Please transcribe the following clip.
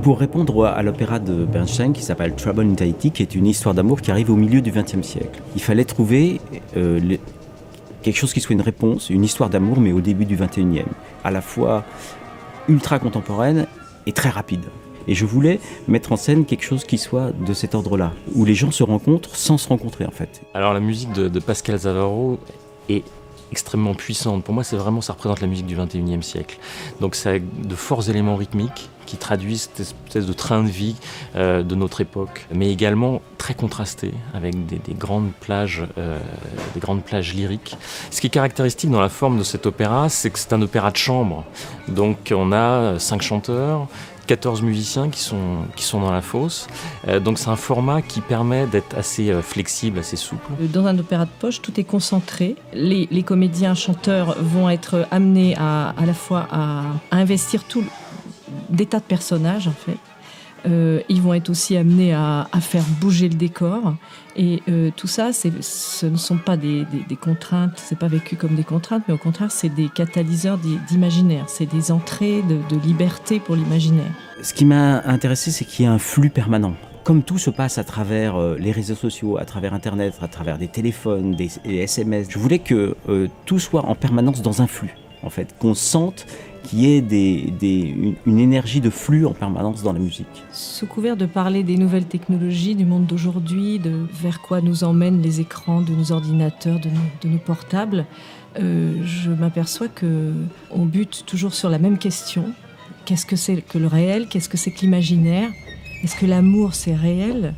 Pour répondre à l'opéra de Bernstein qui s'appelle Trouble in Tahiti, qui est une histoire d'amour qui arrive au milieu du XXe siècle, il fallait trouver quelque chose qui soit une réponse, une histoire d'amour, mais au début du XXIe, à la fois ultra contemporaine et très rapide. Et je voulais mettre en scène quelque chose qui soit de cet ordre-là, où les gens se rencontrent sans se rencontrer en fait. Alors la musique de Pascal Zavaro est extrêmement puissante. Pour moi, ça représente la musique du XXIe siècle. Donc ça a de forts éléments rythmiques qui traduisent cette espèce de train de vie de notre époque, mais également très contrasté avec des grandes plages lyriques. Ce qui est caractéristique dans la forme de cet opéra, c'est que c'est un opéra de chambre. Donc on a 5 chanteurs, 14 musiciens qui sont dans la fosse. Donc c'est un format qui permet d'être assez flexible, assez souple. Dans un opéra de poche, tout est concentré. Les comédiens, chanteurs vont être amenés à la fois à investir des tas de personnages en fait. Ils vont être aussi amenés à faire bouger le décor. Et tout ça, ce ne sont pas des contraintes, c'est pas vécu comme des contraintes, mais au contraire, c'est des catalyseurs d'imaginaire. C'est des entrées de liberté pour l'imaginaire. Ce qui m'a intéressé, c'est qu'il y a un flux permanent. Comme tout se passe à travers les réseaux sociaux, à travers Internet, à travers des téléphones, des SMS, je voulais que tout soit en permanence dans un flux, en fait, qu'on sente qu'il y ait une énergie de flux en permanence dans la musique. Sous couvert de parler des nouvelles technologies, du monde d'aujourd'hui, vers quoi nous emmènent les écrans de nos ordinateurs, de nos portables, je m'aperçois qu'on bute toujours sur la même question. Qu'est-ce que c'est que le réel ? Qu'est-ce que c'est que l'imaginaire ? Est-ce que l'amour, c'est réel ?